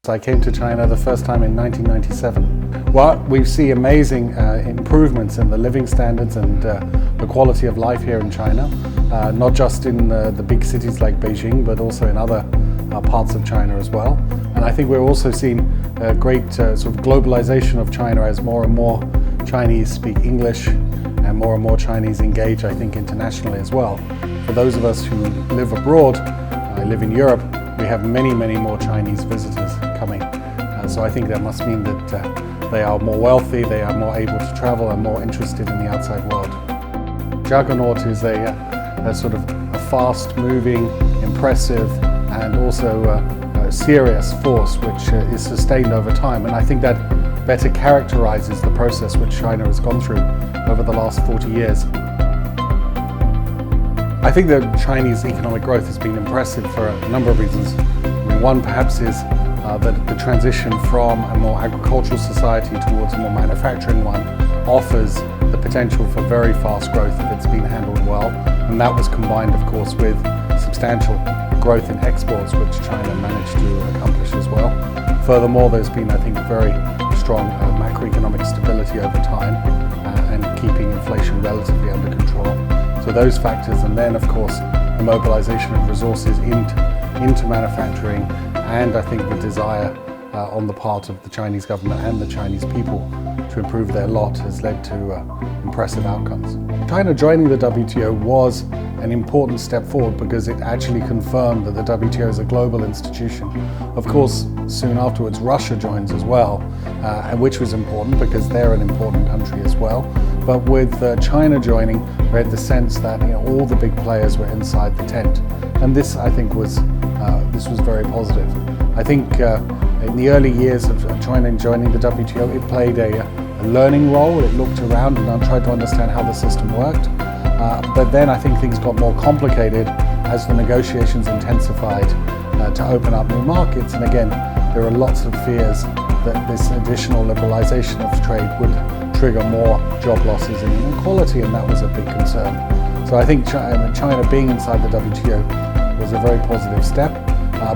I came to China the first time in 1997. Well, we see amazing improvements in the living standards and the quality of life here in China, not just in the big cities like Beijing, but also in other parts of China as well. And I think we're also seeing a great sort of globalization of China as more and more Chinese speak English and more Chinese engage, I think, internationally as well. For those of us who live abroad, I live in Europe, we have many more Chinese visitors coming. So I think that must mean that they are more wealthy, they are more able to travel and more interested in the outside world. Juggernaut is a sort of a fast-moving, impressive and also a serious force which is sustained over time. And I think that better characterizes the process which China has gone through over the last 40 years. I think that Chinese economic growth has been impressive for a number of reasons. I mean, one perhaps is that the transition from a more agricultural society towards a more manufacturing one offers the potential for very fast growth if it's been handled well. And that was combined, of course, with substantial growth in exports, which China managed to accomplish as well. Furthermore, there's been, I think, very strong macroeconomic stability over time and keeping inflation relatively under control. So those factors, and then of course the mobilization of resources into manufacturing, and I think the desire on the part of the Chinese government and the Chinese people to improve their lot has led to impressive outcomes. China joining the WTO was an important step forward because it actually confirmed that the WTO is a global institution. Of course, soon afterwards Russia joins as well, and which was important because they're an important country as well. But with China joining, we had the sense that all the big players were inside the tent, and this I think was very positive. I think in the early years of China joining the WTO, it played a learning role. It looked around and tried to understand how the system worked. But then I think things got more complicated as the negotiations intensified to open up new markets. And again, there are lots of fears that this additional liberalization of trade would trigger more job losses and inequality, and that was a big concern. So I think China being inside the WTO was a very positive step,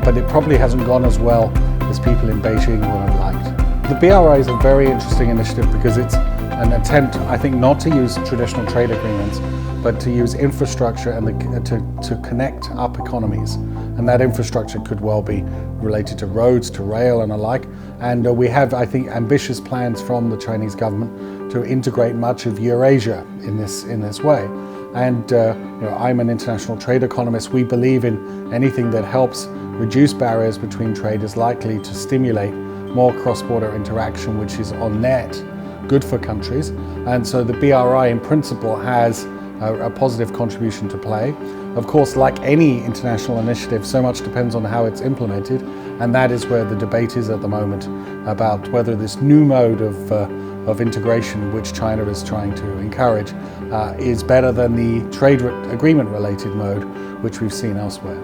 but it probably hasn't gone as well as people in Beijing would have liked. The BRI is a very interesting initiative because it's an attempt, I think, not to use traditional trade agreements, but to use infrastructure and to connect up economies. And that infrastructure could well be related to roads, to rail and alike. And we have, I think, ambitious plans from the Chinese government to integrate much of Eurasia in this way. And I'm an international trade economist. We believe in anything that helps reduce barriers between trade is likely to stimulate more cross-border interaction, which is on net good for countries. And so the BRI in principle has a positive contribution to play. Of course, like any international initiative, so much depends on how it's implemented, and that is where the debate is at the moment about whether this new mode of integration, which China is trying to encourage, is better than the trade agreement related mode, which we've seen elsewhere.